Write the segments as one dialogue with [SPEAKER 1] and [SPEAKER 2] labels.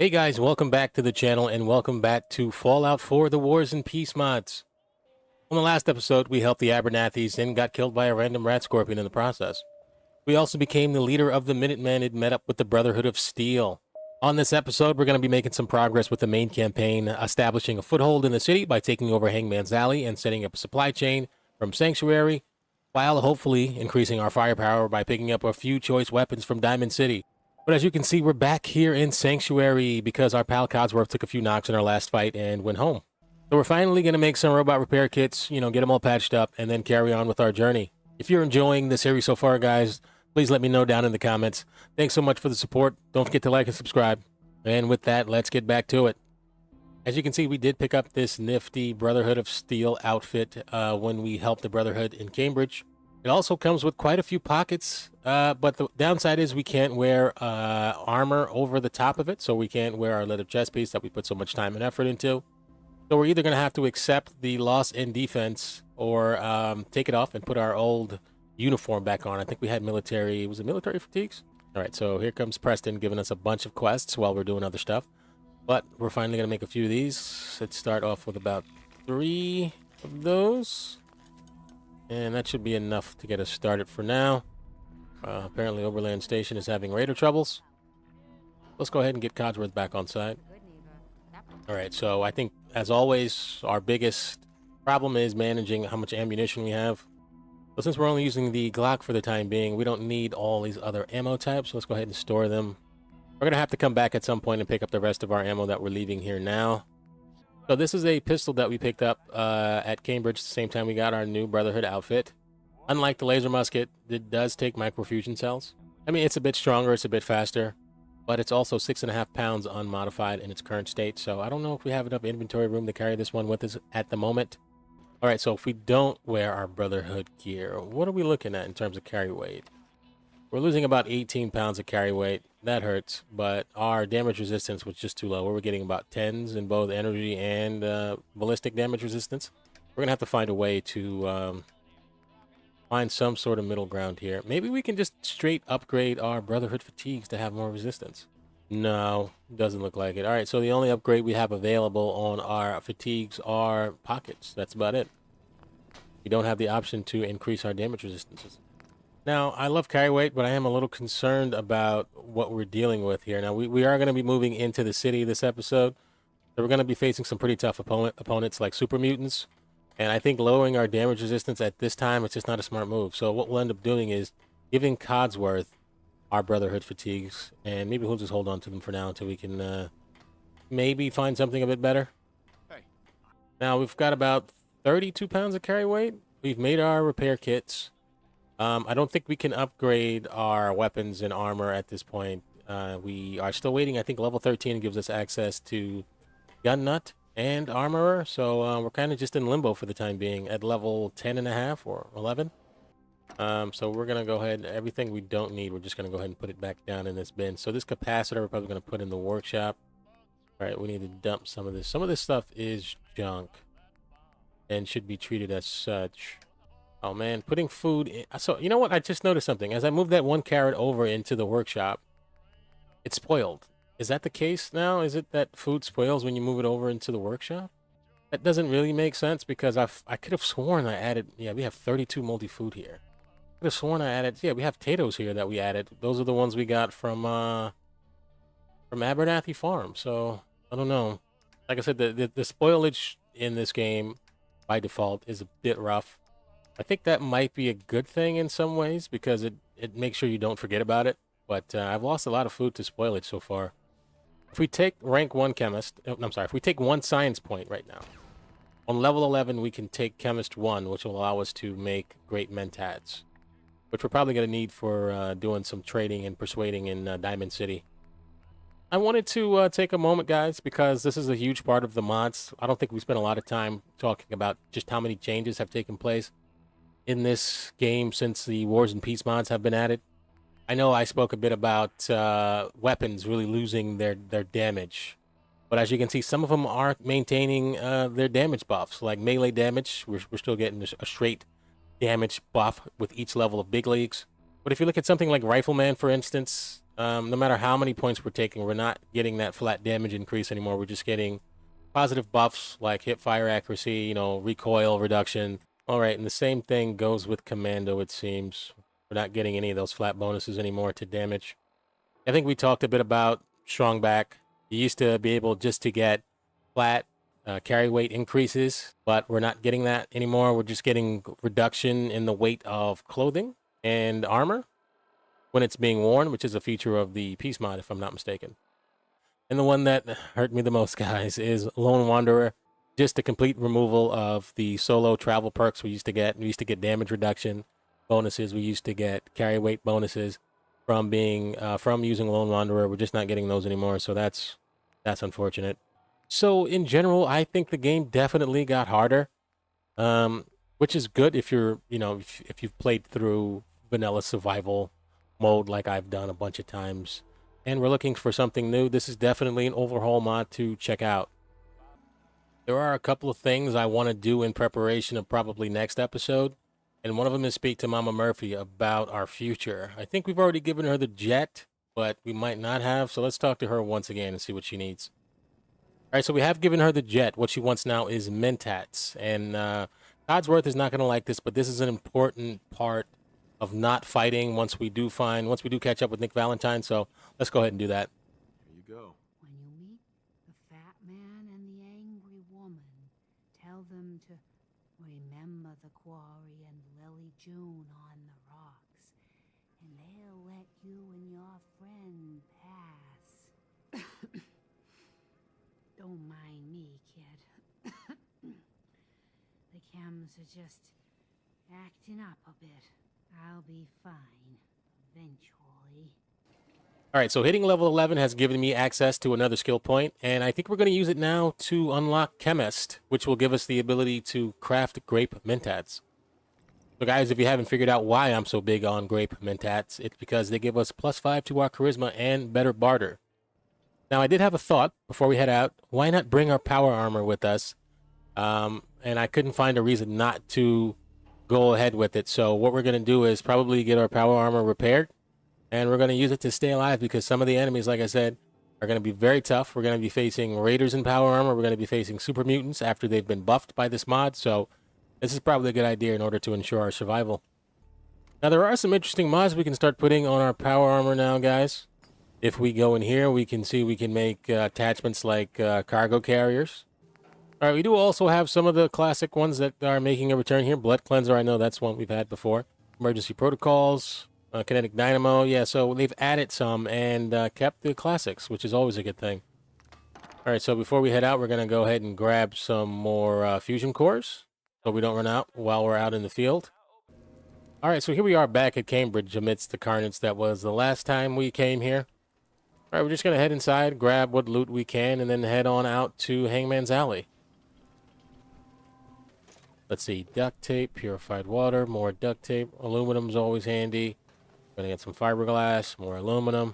[SPEAKER 1] Hey guys, welcome back to the channel and welcome back to Fallout 4 the Wars and Peace mods. On the last episode, we helped the Abernathys and got killed by a random rat scorpion in the process. We also became the leader of the Minutemen and met up with the Brotherhood of Steel. On this episode, we're going to be making some progress with the main campaign, establishing a foothold in the city by taking over Hangman's Alley and setting up a supply chain from Sanctuary, while hopefully increasing our firepower by picking up a few choice weapons from Diamond City. But as you can see, we're back here in Sanctuary because our pal Codsworth took a few knocks in our last fight and went home. So we're finally going to make some robot repair kits, get them all patched up, and then carry on with our journey. If you're enjoying the series so far, guys, please let me know down in the comments. Thanks so much for the support. Don't forget to like and subscribe. And with that, let's get back to it. As you can see, we did pick up this nifty Brotherhood of Steel outfit when we helped the Brotherhood in Cambridge. It also comes with quite a few pockets, but the downside is we can't wear armor over the top of it, so we can't wear our leather chest piece that we put so much time and effort into. So we're either going to have to accept the loss in defense or take it off and put our old uniform back on. I think we had military, was it military fatigues? All right, so here comes Preston giving us a bunch of quests while we're doing other stuff. But we're finally going to make a few of these. Let's start off with about 3 of those. And that should be enough to get us started for now. Apparently Overland Station is having raider troubles. Let's go ahead and get Codsworth back on site. Alright, so I think, as always, our biggest problem is managing how much ammunition we have. So since we're only using the Glock for the time being, we don't need all these other ammo types. So let's go ahead and store them. We're going to have to come back at some point and pick up the rest of our ammo that we're leaving here now. So this is a pistol that we picked up at Cambridge the same time we got our new Brotherhood outfit. Unlike the laser musket, it does take microfusion cells. I mean, it's a bit stronger, it's a bit faster, but it's also 6.5 pounds unmodified in its current state. So I don't know if we have enough inventory room to carry this one with us at the moment. All right, so if we don't wear our Brotherhood gear, what are we looking at in terms of carry weight? We're losing about 18 pounds of carry weight. That hurts, but our damage resistance was just too low. We were getting about 10s in both energy and ballistic damage resistance. We're going to have to find a way to find some sort of middle ground here. Maybe we can just straight upgrade our Brotherhood fatigues to have more resistance. No, doesn't look like it. All right, so the only upgrade we have available on our fatigues are pockets. That's about it. We don't have the option to increase our damage resistances. Now, I love carry weight, but I am a little concerned about what we're dealing with here. Now, we are going to be moving into the city this episode, so we're going to be facing some pretty tough opponents like super-mutants, and I think lowering our damage resistance at this time, it's just not a smart move. So what we'll end up doing is giving Codsworth our Brotherhood fatigues, and maybe we'll just hold on to them for now until we can maybe find something a bit better. Hey. Now, we've got about 32 pounds of carry weight. We've made our repair kits. I don't think we can upgrade our weapons and armor at this point. We are still waiting. I think level 13 gives us access to Gun Nut and Armorer, so we're kind of just in limbo for the time being at level 10.5 or 11. So we're going to go ahead, everything we don't need, we're just going to go ahead and put it back down in this bin. So this capacitor we're probably going to put in the workshop. All right, we need to dump some of this. Some of this stuff is junk and should be treated as such. Oh man, putting food in. So, you know what? I just noticed something. As I moved that one carrot over into the workshop, it spoiled. Is that the case now? Is it that food spoils when you move it over into the workshop? That doesn't really make sense because I could have sworn I added, yeah, we have 32 moldy food here. I could have sworn I added, yeah, we have potatoes here that we added. Those are the ones we got from Abernathy Farm. So, I don't know. Like I said, the spoilage in this game by default is a bit rough. I think that might be a good thing in some ways because it makes sure you don't forget about it. But I've lost a lot of food to spoilage so far. If we take rank 1 chemist, if we take 1 science point right now, on level 11 we can take chemist 1, which will allow us to make great mentats, which we're probably going to need for doing some trading and persuading in Diamond City. I wanted to take a moment, guys, because this is a huge part of the mods. I don't think we spent a lot of time talking about just how many changes have taken place in this game since the Wars and Peace mods have been added. I know I spoke a bit about weapons really losing their damage, but as you can see, some of them are maintaining their damage buffs, like melee damage. We're still getting a straight damage buff with each level of big leagues. But if you look at something like Rifleman, for instance, No matter how many points we're taking, we're not getting that flat damage increase anymore. We're just getting positive buffs like hip fire accuracy, you know, recoil reduction. All right, and the same thing goes with commando, it seems. We're not getting any of those flat bonuses anymore to damage. I think we talked a bit about strong back. You used to be able just to get flat carry weight increases, but we're not getting that anymore. We're just getting reduction in the weight of clothing and armor when it's being worn, which is a feature of the Peace mod, if I'm not mistaken. And the one that hurt me the most, guys, is Lone Wanderer. Just the complete removal of the solo travel perks we used to get. We used to get damage reduction bonuses. We used to get carry weight bonuses from being from using Lone Wanderer. We're just not getting those anymore, so that's unfortunate. So in general, I think the game definitely got harder, which is good if you're, you know, if you've played through vanilla survival mode like I've done a bunch of times and we're looking for something new. This is definitely an overhaul mod to check out. There are a couple of things I want to do in preparation of probably next episode, and one of them is speak to Mama Murphy about our future. I think we've already given her the jet, but we might not have, so let's talk to her once again and see what she needs. All right, so we have given her the jet. What she wants now is mentats, and Codsworth is not going to like this, but this is an important part of not fighting once we do catch up with Nick Valentine, so let's go ahead and do that.
[SPEAKER 2] Here you go.
[SPEAKER 3] When you meet the fat man and the angry woman, tell them to remember the quarry and Lily June on the rocks, and they'll let you and your friend pass. Don't mind me, kid. The chems are just acting up a bit. I'll be fine, eventually.
[SPEAKER 1] All right, so hitting level 11 has given me access to another skill point, and I think we're going to use it now to unlock Chemist, which will give us the ability to craft grape mentats. So guys, if you haven't figured out why I'm so big on grape mentats, it's because they give us +5 to our charisma and better barter. Now, I did have a thought before we head out. Why not bring our power armor with us? And I couldn't find a reason not to go ahead with it. So what we're going to do is probably get our power armor repaired, and we're going to use it to stay alive because some of the enemies, like I said, are going to be very tough. We're going to be facing raiders in power armor. We're going to be facing super mutants after they've been buffed by this mod. So this is probably a good idea in order to ensure our survival. Now, there are some interesting mods we can start putting on our power armor now, guys. If we go in here, we can see we can make attachments like cargo carriers. All right, we do also have some of the classic ones that are making a return here. Blood Cleanser, I know that's one we've had before. Emergency Protocols, Kinetic Dynamo. Yeah, so they've added some and kept the classics, which is always a good thing. All right, so before we head out, we're going to go ahead and grab some more fusion cores so we don't run out while we're out in the field. All right, so here we are back at Cambridge amidst the carnage that was the last time we came here. All right, we're just going to head inside, grab what loot we can, and then head on out to Hangman's Alley. Let's see, duct tape, purified water, more duct tape. Aluminum's always handy. Gonna get some fiberglass, more aluminum.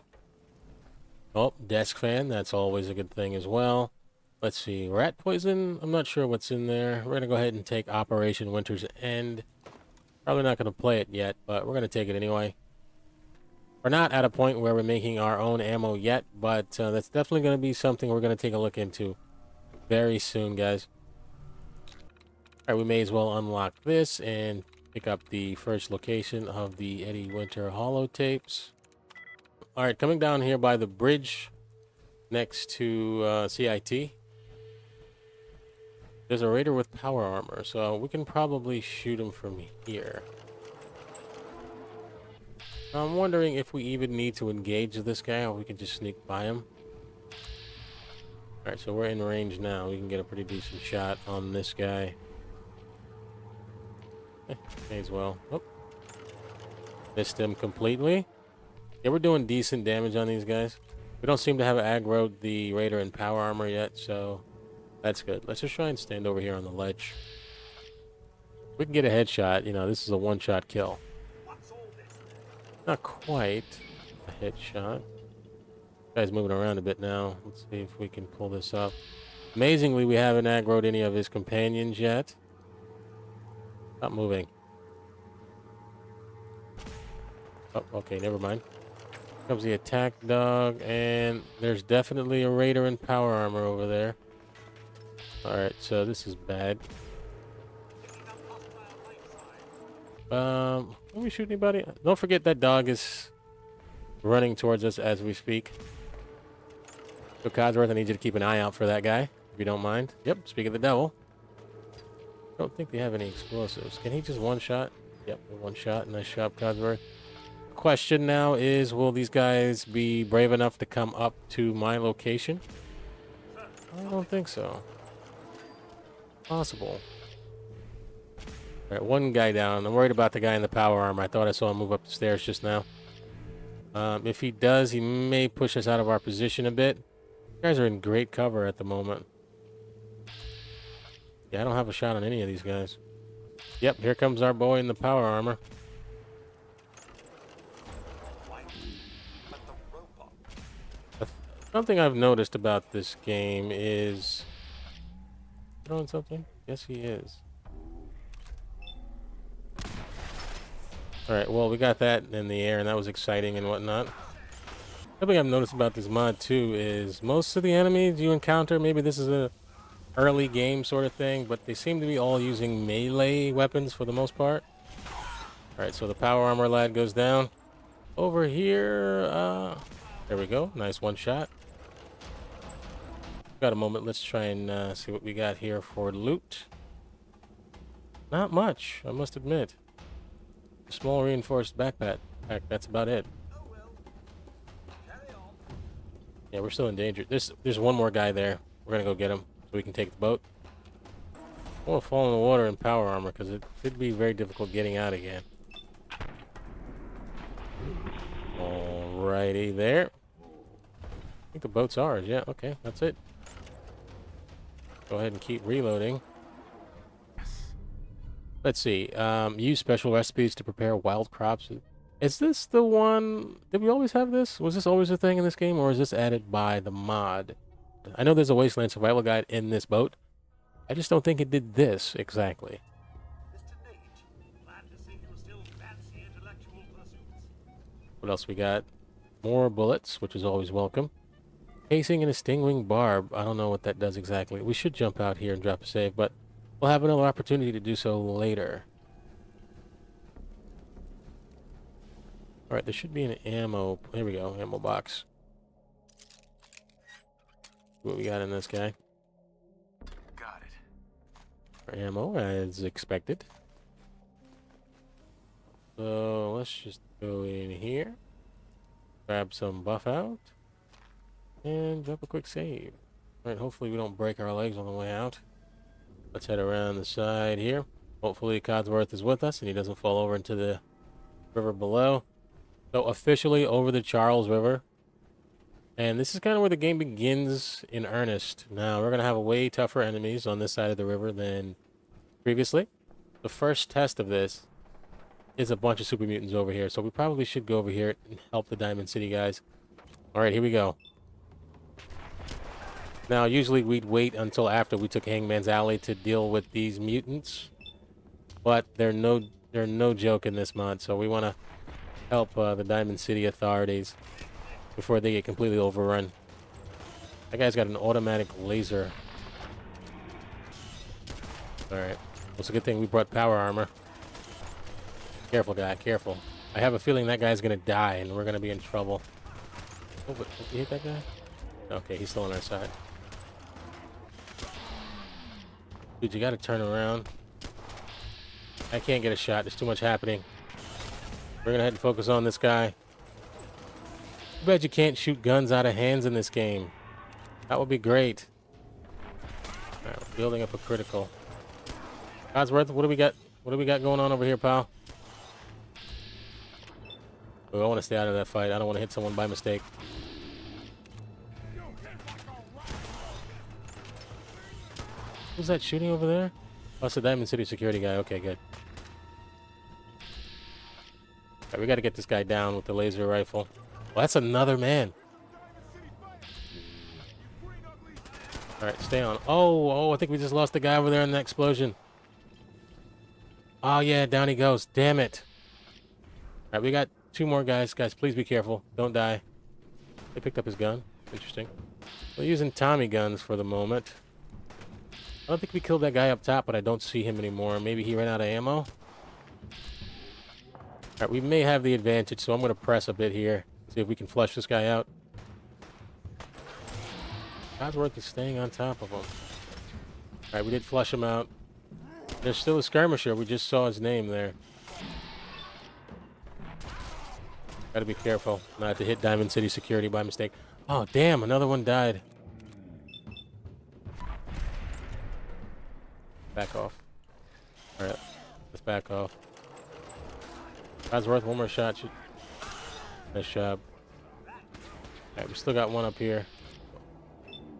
[SPEAKER 1] Oh, desk fan, that's always a good thing as well. Let's see, rat poison, I'm not sure what's in there. We're gonna go ahead and take Operation Winter's End. Probably not gonna play it yet, but we're gonna take it anyway. We're not at a point where we're making our own ammo yet, but that's definitely gonna be something we're gonna take a look into very soon, guys. All right, we may as well unlock this and pick up the first location of the Eddie Winter holotapes. All right, coming down here by the bridge next to CIT. There's a raider with power armor, so we can probably shoot him from here. I'm wondering if we even need to engage this guy or we can just sneak by him. All right, so we're in range now. We can get a pretty decent shot on this guy. May as well. Oh. Missed him completely. Yeah, we're doing decent damage on these guys. We don't seem to have aggroed the raider in power armor yet, so that's good. Let's just try and stand over here on the ledge. We can get a headshot. You know, this is a one-shot kill. Not quite a headshot. Guy's moving around a bit now. Let's see if we can pull this up. Amazingly, we haven't aggroed any of his companions yet. Stop moving. Oh, okay, never mind. Comes the attack dog, and there's definitely a raider in power armor over there. Alright, so this is bad. Can we shoot anybody? Don't forget that dog is running towards us as we speak. So Codsworth, I need you to keep an eye out for that guy, if you don't mind. Yep, speak of the devil. I don't think they have any explosives. Can he just one shot? Yep, one shot. Nice shot, Codsworth. Question now is, will these guys be brave enough to come up to my location? I don't think so. Possible. Alright, one guy down. I'm worried about the guy in the power armor. I thought I saw him move up the stairs just now. If he does, he may push us out of our position a bit. You guys are in great cover at the moment. Yeah, I don't have a shot on any of these guys. Yep, here comes our boy in the power armor. Something I've noticed about this game is... Throwing something? Yes, he is. Alright, well, we got that in the air, and that was exciting and whatnot. Something I've noticed about this mod, too, is most of the enemies you encounter, maybe this is a early game sort of thing, but they seem to be all using melee weapons for the most part. Alright, so the power armor lad goes down. Over here, there we go. Nice one shot. Got a moment. Let's try and see what we got here for loot. Not much, I must admit. A small reinforced backpack. That's about it. Yeah, we're still in danger. There's one more guy there. We're gonna go get him so we can take the boat. I won't fall in the water in power armor because it could be very difficult getting out again. Alrighty there. I think the boat's ours. Yeah, okay, that's it. Go ahead and keep reloading. Let's see. Use special recipes to prepare wild crops. Is this the one... Did we always have this? Was this always a thing in this game, or is this added by the mod? I know there's a Wasteland Survival Guide in this boat. I just don't think it did this exactly. What else we got? More bullets, which is always welcome. Casing and a stingwing barb. I don't know what that does exactly. We should jump out here and drop a save, but we'll have another opportunity to do so later. Alright, there should be an ammo. Here we go, ammo box. What we got in this guy?
[SPEAKER 2] Got it.
[SPEAKER 1] Our ammo, as expected. So let's just go in here. Grab some buff out. And drop a quick save. Alright, hopefully we don't break our legs on the way out. Let's head around the side here. Hopefully Codsworth is with us and he doesn't fall over into the river below. So officially over the Charles River. And this is kind of where the game begins in earnest. Now, we're going to have way tougher enemies on this side of the river than previously. The first test of this is a bunch of super mutants over here. So we probably should go over here and help the Diamond City guys. Alright, here we go. Now, usually we'd wait until after we took Hangman's Alley to deal with these mutants. But they're no joke in this mod, so we want to help the Diamond City authorities before they get completely overrun. That guy's got an automatic laser. Alright. Well, it's a good thing we brought power armor. Careful, guy. Careful. I have a feeling that guy's going to die, and we're going to be in trouble. Oh, but you hit that guy? Okay, he's still on our side. Dude, you got to turn around. I can't get a shot. There's too much happening. We're going to head and focus on this guy. I bet you can't shoot guns out of hands in this game. That would be great. Alright, we're building up a critical. Codsworth, what do we got? What do we got going on over here, pal? Oh, I want to stay out of that fight. I don't want to hit someone by mistake. Who's that shooting over there? Oh, it's the Diamond City security guy. Okay, good. Alright, we got to get this guy down with the laser rifle. Well, that's another man. Alright, stay on. Oh, I think we just lost the guy over there in that explosion. Oh, yeah, down he goes. Damn it. Alright, we got 2 more guys. Guys, please be careful. Don't die. They picked up his gun. Interesting. We're using Tommy guns for the moment. I don't think we killed that guy up top, but I don't see him anymore. Maybe he ran out of ammo. Alright, we may have the advantage, so I'm going to press a bit here. See if we can flush this guy out. Codsworth is staying on top of him. Alright, we did flush him out. There's still a skirmisher. We just saw his name there. Gotta be careful not to hit Diamond City security by mistake. Oh, damn, another one died. Back off. Alright, let's back off. Codsworth, one more shot. Nice job. Alright, we still got one up here.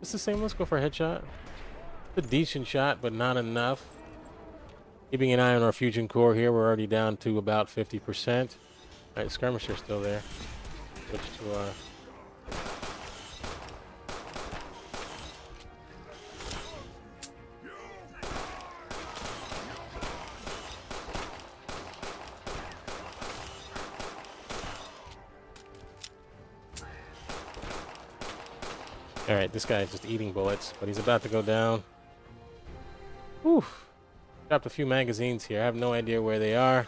[SPEAKER 1] It's the same. Let's go for a headshot. It's a decent shot, but not enough. Keeping an eye on our fusion core here. We're already down to about 50%. Alright, skirmisher's still there. Switch to Alright, this guy is just eating bullets, but he's about to go down. Whew. Dropped a few magazines here. I have no idea where they are.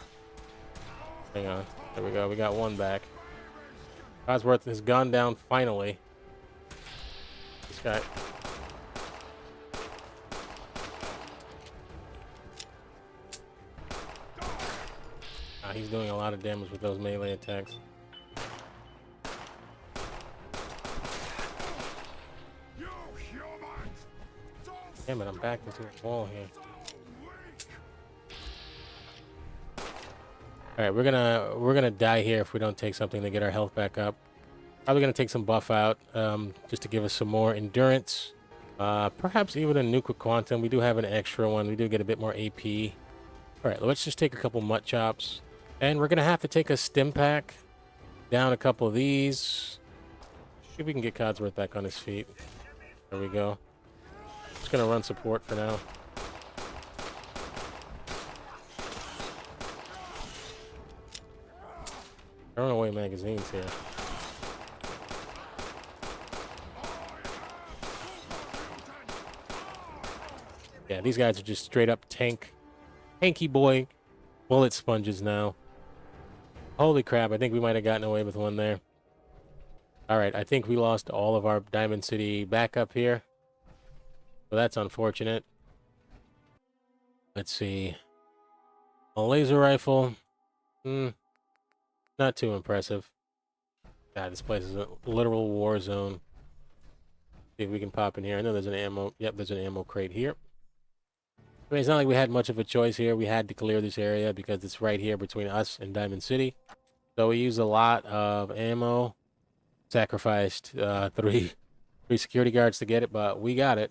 [SPEAKER 1] Hang on. There we go. We got one back. Codsworth has gone down finally. This guy. He's doing a lot of damage with those melee attacks. Damn it, I'm backed into a wall here. Alright, we're gonna die here if we don't take something to get our health back up. Probably gonna take some buff out, just to give us some more endurance. Perhaps even a nuke with quantum. We do have an extra one. We do get a bit more AP. Alright, let's just take a couple mutt chops. And we're gonna have to take a stim pack. Down a couple of these. See if we can get Codsworth back on his feet. There we go. Just gonna run support for now. Throwing away magazines here. Yeah, these guys are just straight up tanky boy bullet sponges now. Holy crap, I think we might have gotten away with one there. Alright, I think we lost all of our Diamond City backup here. So that's unfortunate. Let's see. A laser rifle. Not too impressive. God, this place is a literal war zone. See if we can pop in here. I know there's an ammo. Yep, there's an ammo crate here. I mean, it's not like we had much of a choice here. We had to clear this area because it's right here between us and Diamond City. So we used a lot of ammo. Sacrificed three security guards to get it, but we got it.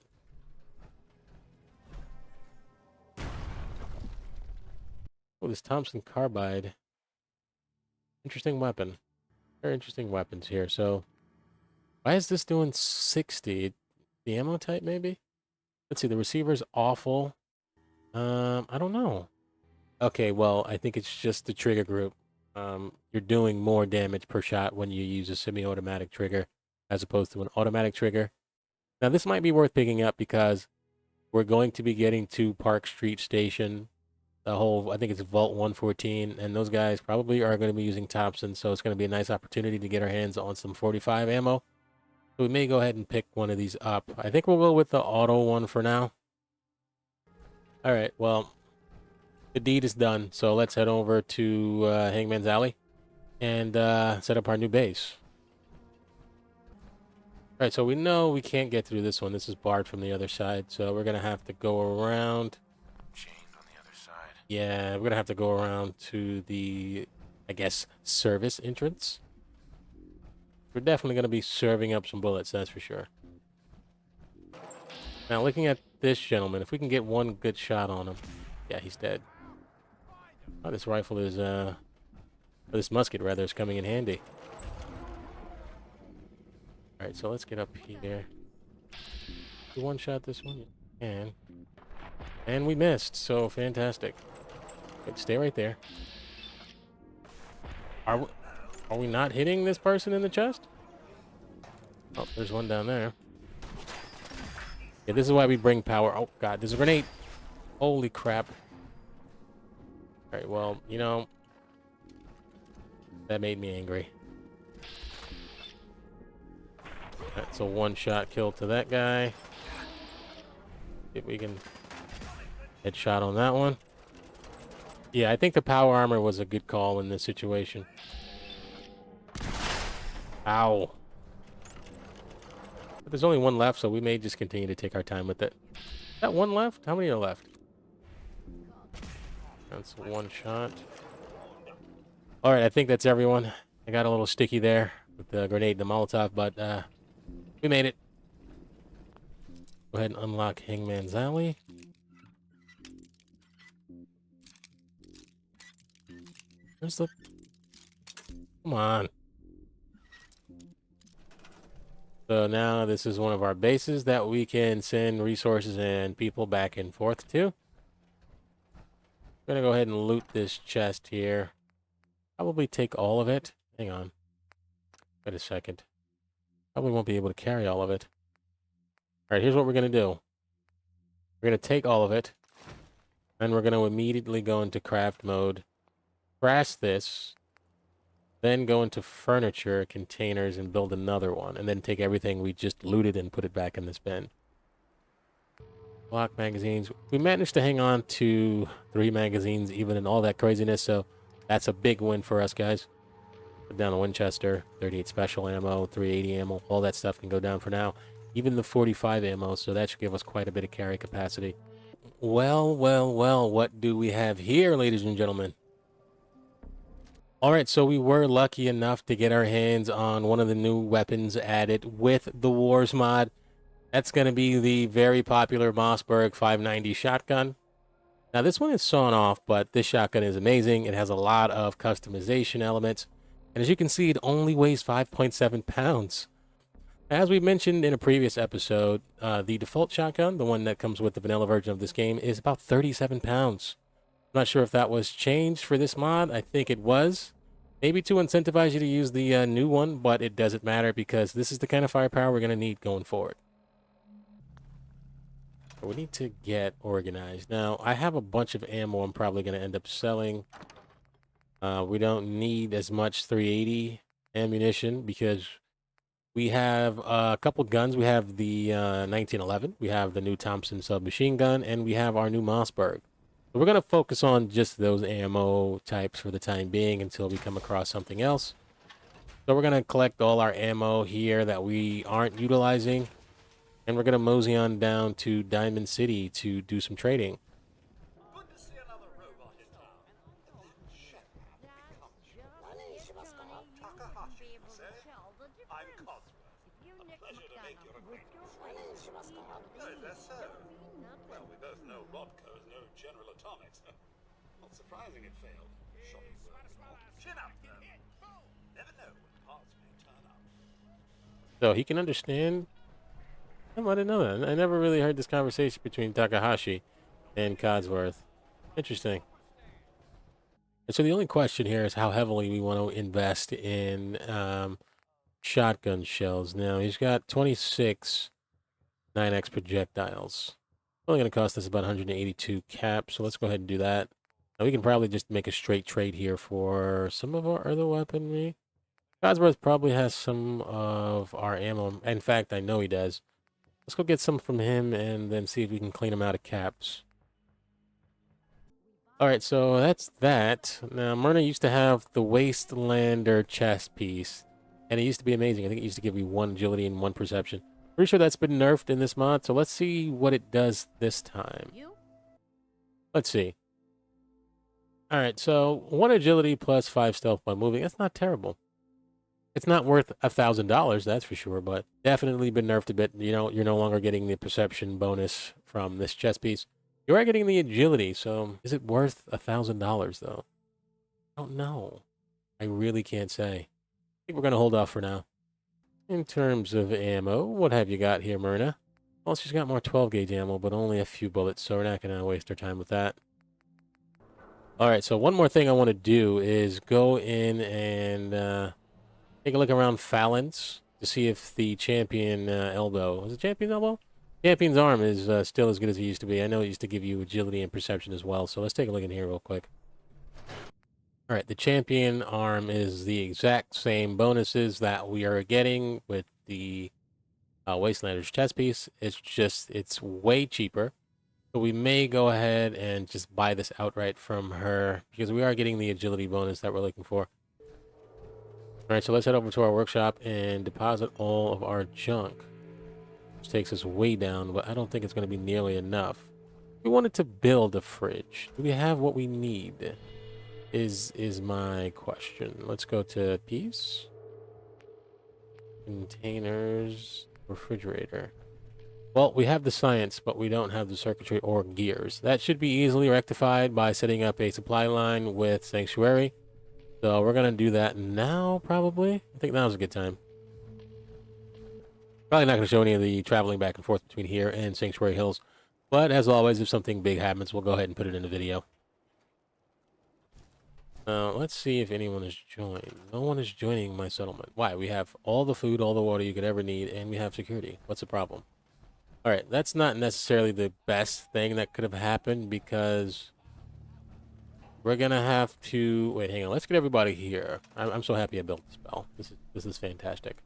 [SPEAKER 1] Oh, this Thompson carbide. Interesting weapon. Very interesting weapons here. So, why is this doing 60? The ammo type, maybe? Let's see. The receiver's awful. I don't know. Okay, well, I think it's just the trigger group. You're doing more damage per shot when you use a semi-automatic trigger as opposed to an automatic trigger. Now, this might be worth picking up because we're going to be getting to Park Street Station. The whole, I think it's Vault 114, and those guys probably are going to be using Thompson, so it's going to be a nice opportunity to get our hands on some 45 ammo. So we may go ahead and pick one of these up. I think we'll go with the auto one for now. Alright, well, the deed is done, so let's head over to Hangman's Alley and set up our new base. Alright, so we know we can't get through this one. This is barred from the other side, so we're going to have to go around. Yeah, we're going to have to go around to the, I guess, service entrance. We're definitely going to be serving up some bullets, that's for sure. Now, looking at this gentleman, if we can get one good shot on him. Yeah, he's dead. Oh, this rifle is, or this musket, rather, is coming in handy. Alright, so let's get up here. You one-shot this one? And we missed, so fantastic. Stay right there. Are we not hitting this person in the chest? Oh, there's one down there. Yeah, this is why we bring power. Oh, God, there's a grenade. Holy crap. All right, well, you know, that made me angry. That's a one-shot kill to that guy. See if we can headshot on that one. Yeah, I think the power armor was a good call in this situation. Ow. But there's only one left, so we may just continue to take our time with it. Is that one left? How many are left? That's one shot. All right, I think that's everyone. I got a little sticky there with the grenade and the Molotov, but we made it. Go ahead and unlock Hangman's Alley. Where's the... Come on. So now this is one of our bases that we can send resources and people back and forth to. I'm going to go ahead and loot this chest here. Probably take all of it. Hang on. Wait a second. Probably won't be able to carry all of it. All right, here's what we're going to do. We're going to take all of it. Then we're going to immediately go into craft mode. Crash this. Then go into furniture, containers, and build another one. And then take everything we just looted and put it back in this bin. Block magazines. We managed to hang on to 3 magazines even in all that craziness, so that's a big win for us, guys. Put down a Winchester, 38 special ammo, 380 ammo, all that stuff can go down for now. Even the 45 ammo, so that should give us quite a bit of carry capacity. Well, well, well, what do we have here, ladies and gentlemen? All right, so we were lucky enough to get our hands on one of the new weapons added with the W.A.R.S mod. That's going to be the very popular Mossberg 590 shotgun. Now, this one is sawn off, but this shotgun is amazing. It has a lot of customization elements. And as you can see, it only weighs 5.7 pounds. As we mentioned in a previous episode, the default shotgun, the one that comes with the vanilla version of this game, is about 37 pounds. I'm not sure if that was changed for this mod. I think it was. Maybe to incentivize you to use the new one, but it doesn't matter because this is the kind of firepower we're going to need going forward. We need to get organized. Now, I have a bunch of ammo I'm probably going to end up selling. We don't need as much 380 ammunition because we have a couple guns. We have the 1911. We have the new Thompson submachine gun, and we have our new Mossberg. So we're going to focus on just those ammo types for the time being until we come across something else. So we're going to collect all our ammo here that we aren't utilizing. And we're going to mosey on down to Diamond City to do some trading.
[SPEAKER 4] Good to see another robot in town. Takahashi, you say? I'm Cosworth. A pleasure to make your acquaintance. Oh, is that so? Well, we both know Rodco is no General Atomics. Not surprising it failed. Shopping work and all. Chin up, though. Never know when parts may turn up.
[SPEAKER 1] So he can understand. I didn't know that. I never really heard this conversation between Takahashi and Codsworth. Interesting. And so the only question here is how heavily we want to invest in shotgun shells. Now, he's got 26 9x projectiles. Only going to cost us about 182 caps, so let's go ahead and do that. Now, we can probably just make a straight trade here for some of our other weaponry. Codsworth probably has some of our ammo. In fact, I know he does. Let's go get some from him and then see if we can clean him out of caps. All right, so that's that. Now, Myrna used to have the Wastelander chest piece, and it used to be amazing. I think it used to give you 1 agility and 1 perception. Pretty sure that's been nerfed in this mod, so let's see what it does this time. Let's see. All right, so 1 agility plus 5 stealth by moving. That's not terrible. It's not worth $1,000, that's for sure, but definitely been nerfed a bit. You know, you're no longer getting the perception bonus from this chest piece. You are getting the agility, so is it worth $1,000 though? I don't know. I really can't say. I think we're going to hold off for now. In terms of ammo, what have you got here, Myrna? Well, she's got more 12 gauge ammo, but only a few bullets, so we're not going to waste our time with that. All right, so one more thing I want to do is go in and Take a look around Phalanx to see if the champion elbow... Is it champion elbow? Champion's arm is still as good as it used to be. I know it used to give you agility and perception as well, so let's take a look in here real quick. All right, the champion arm is the exact same bonuses that we are getting with the Wastelander's chest piece. It's just, it's way cheaper. So we may go ahead and just buy this outright from her because we are getting the agility bonus that we're looking for. All right, so let's head over to our workshop and deposit all of our junk, which takes us way down, but I don't think it's going to be nearly enough. We wanted to build a fridge. Do we have what we need? Is my question. Let's go to Peace. Containers, refrigerator. Well, we have the science, but we don't have the circuitry or gears. That should be easily rectified by setting up a supply line with Sanctuary. So we're going to do that now, probably. I think now's a good time. Probably not going to show any of the traveling back and forth between here and Sanctuary Hills. But as always, if something big happens, we'll go ahead and put it in the video. Let's see if anyone is joined. No one is joining my settlement. Why? We have all the food, all the water you could ever need, and we have security. What's the problem? All right, that's not necessarily the best thing that could have happened because we're gonna have to wait. Hang on, let's get everybody here. I'm so happy I built the spell. This is fantastic.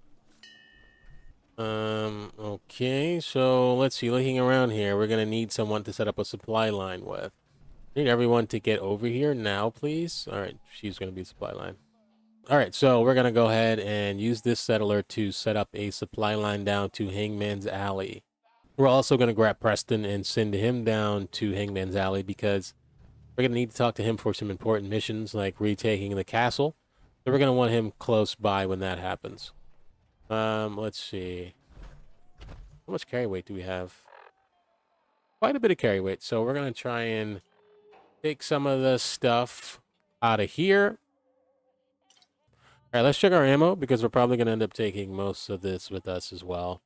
[SPEAKER 1] Okay, so let's see. Looking around here, we're gonna need someone to set up a supply line with. Need everyone to get over here now, please. All right, she's gonna be supply line. All right, so we're gonna go ahead and use this settler to set up a supply line down to Hangman's Alley. We're also going to grab Preston and send him down to Hangman's Alley because we're going to need to talk to him for some important missions like retaking the castle. So we're going to want him close by when that happens. Let's see. How much carry weight do we have? Quite a bit of carry weight. So we're going to try and take some of the stuff out of here. All right, let's check our ammo because we're probably going to end up taking most of this with us as well.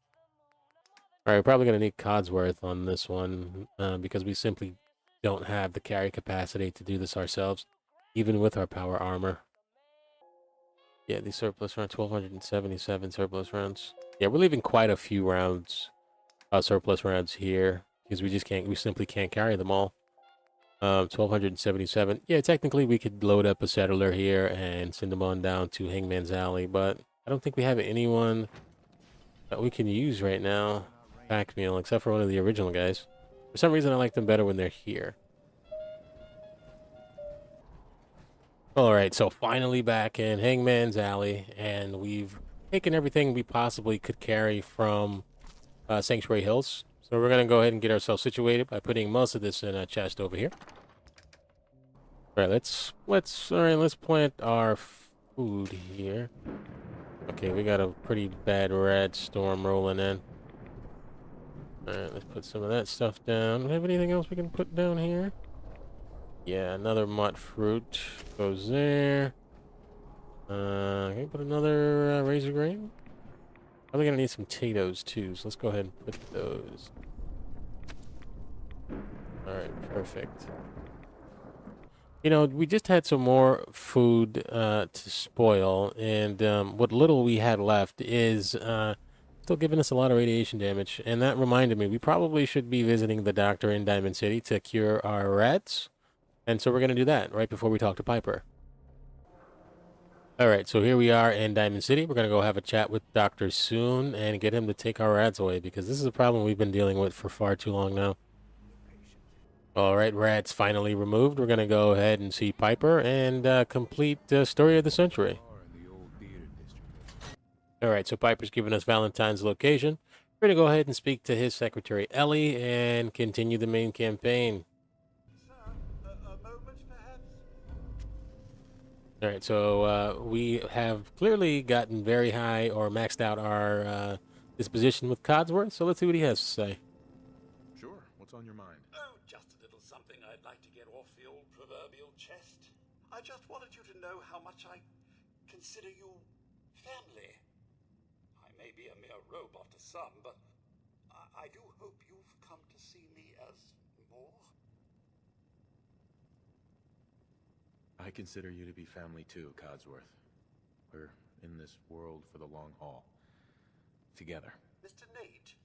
[SPEAKER 1] All right, we're probably going to need Codsworth on this one because we simply don't have the carry capacity to do this ourselves, even with our power armor. Yeah, these surplus rounds, 1,277 surplus rounds. Yeah, we're leaving quite a few rounds, surplus rounds here because we simply can't carry them all. 1,277. Yeah, technically we could load up a settler here and send them on down to Hangman's Alley, but I don't think we have anyone that we can use right now. Pack meal, except for one of the original guys. For some reason, I like them better when they're here. All right, so finally back in Hangman's Alley, and we've taken everything we possibly could carry from Sanctuary Hills. So we're gonna go ahead and get ourselves situated by putting most of this in a chest over here. All right, let's plant our food here. Okay, we got a pretty bad red storm rolling in. All right, let's put some of that stuff down. Do we have anything else we can put down here? Yeah, another mutt fruit goes there. Can we put another razor grain? Probably gonna need some potatoes too, so let's go ahead and put those. All right, perfect. You know, we just had some more food to spoil, and what little we had left is still giving us a lot of radiation damage. And that reminded me, we probably should be visiting the doctor in Diamond City to cure our rats. And so we're going to do that right before we talk to Piper. All right, so here we are in Diamond City. We're going to go have a chat with Dr. soon and get him to take our rats away because this is a problem we've been dealing with for far too long now. All right, rats finally removed. We're going to go ahead and see Piper and complete the story of the century. All right, so Piper's given us Valentine's location. We're going to go ahead and speak to his secretary, Ellie, and continue the main campaign.
[SPEAKER 2] Sir, a moment, perhaps?
[SPEAKER 1] All right, so we have clearly gotten very high or maxed out our disposition with Codsworth, so let's see what he has to say.
[SPEAKER 5] Sure. What's on your mind?
[SPEAKER 2] Oh, just a little something I'd like to get off the old proverbial chest. I just wanted you to know how much I consider you family. I may be a mere robot to some, but I do hope you've come to see me as more.
[SPEAKER 5] I consider you to be family too, Codsworth. We're in this world for the long haul. Together.
[SPEAKER 2] Mr. Nate,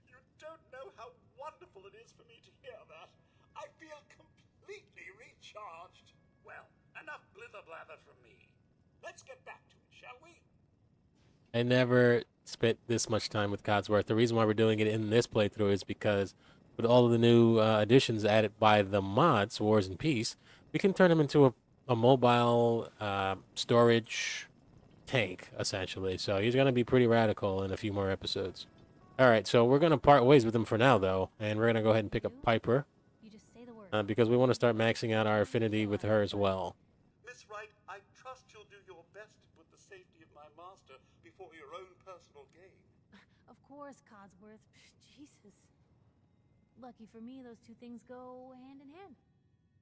[SPEAKER 2] you don't know how wonderful it is for me to hear that. I feel completely recharged. Well, enough blither-blather from me. Let's get back to it, shall we?
[SPEAKER 1] I never spent this much time with Codsworth. The reason why we're doing it in this playthrough is because with all of the new additions added by the mods, Wars and Peace, we can turn him into a mobile storage tank, essentially. So he's going to be pretty radical in a few more episodes. All right, so we're going to part ways with him for now, though, and we're going to go ahead and pick up Piper
[SPEAKER 4] You just say the word.
[SPEAKER 1] because we want to start maxing out our affinity with her as well.
[SPEAKER 2] Miss Wright, I trust you'll do your best to put the safety of my master before your own personal gain.
[SPEAKER 4] Of course, Codsworth. Jesus. Lucky for me, those two things go hand in hand.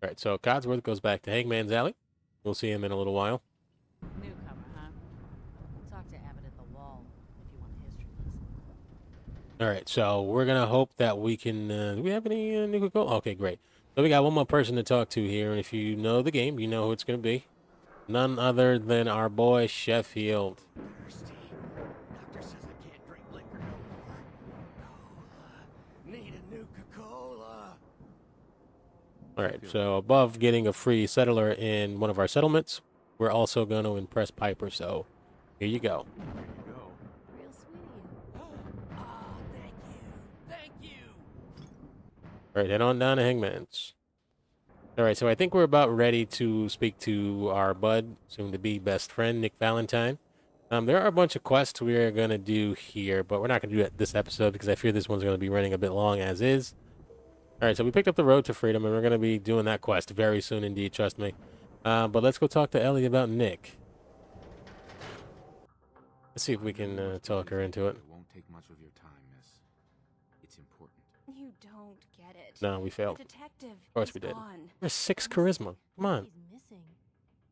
[SPEAKER 1] All right, so Codsworth goes back to Hangman's Alley. We'll see him in a little while.
[SPEAKER 4] Newcomer, huh? Talk to Abbott at the wall if you want a history lesson.
[SPEAKER 1] All right, so we're going to hope that we can... do we have any new go? Okay, great. So we got one more person to talk to here, and if you know the game, you know who it's going to be. None other than our boy Sheffield.
[SPEAKER 6] Thirsty. Doctor says I can't drink liquor no more. Cola. Need a Nuka-Cola.
[SPEAKER 1] All right, so above getting a free settler in one of our settlements, we're also going to impress Piper, so here you go.
[SPEAKER 5] There you go.
[SPEAKER 4] Real sweet of you.
[SPEAKER 6] Ah, thank you. Thank you.
[SPEAKER 1] All right, head on down to Hangman's. All right, so I think we're about ready to speak to our bud, soon-to-be best friend, Nick Valentine. There are a bunch of quests we are going to do here, but we're not going to do it this episode because I fear this one's going to be running a bit long as is. All right, so we picked up the road to freedom, and we're going to be doing that quest very soon indeed, trust me. But let's go talk to Ellie about Nick. Let's see if we can talk her into it.
[SPEAKER 5] It won't take much of your time, miss. It's important.
[SPEAKER 7] You don't get it.
[SPEAKER 1] No, we failed.
[SPEAKER 7] The detective
[SPEAKER 1] Of course
[SPEAKER 7] is
[SPEAKER 1] we did.
[SPEAKER 7] gone.
[SPEAKER 1] We're 6 charisma. Come on.
[SPEAKER 4] He's missing.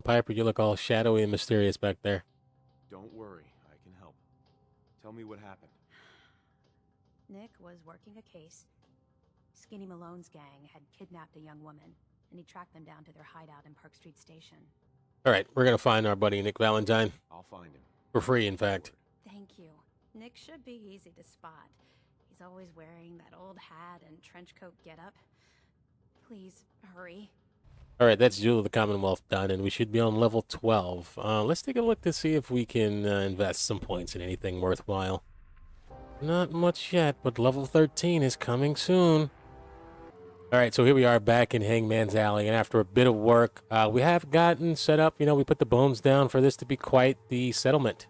[SPEAKER 1] Piper, you look all shadowy and mysterious back there.
[SPEAKER 5] Don't worry, I can help. Tell me what happened.
[SPEAKER 7] Nick was working a case. Skinny Malone's gang had kidnapped a young woman, and he tracked them down to their hideout in Park Street Station.
[SPEAKER 1] All right, we're going to find our buddy Nick Valentine.
[SPEAKER 5] I'll find him.
[SPEAKER 1] For free, in fact.
[SPEAKER 7] Thank you. Nick should be easy to spot. He's always wearing that old hat and trench coat getup. Please, hurry.
[SPEAKER 1] All right, that's Jewel of the Commonwealth done, and we should be on level 12. Let's take a look to see if we can invest some points in anything worthwhile. Not much yet, but level 13 is coming soon. All right, so here we are back in Hangman's Alley, and after a bit of work, we have gotten set up. You know, we put the bones down for this to be quite the settlement.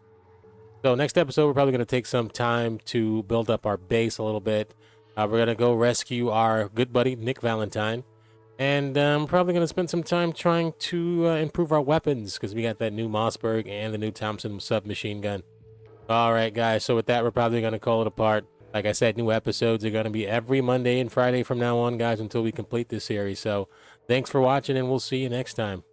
[SPEAKER 1] So next episode, we're probably going to take some time to build up our base a little bit. We're going to go rescue our good buddy, Nick Valentine. And I'm probably going to spend some time trying to improve our weapons, because we got that new Mossberg and the new Thompson submachine gun. All right, guys, so with that, we're probably going to call it a part. Like I said, new episodes are going to be every Monday and Friday from now on, guys, until we complete this series. So thanks for watching, and we'll see you next time.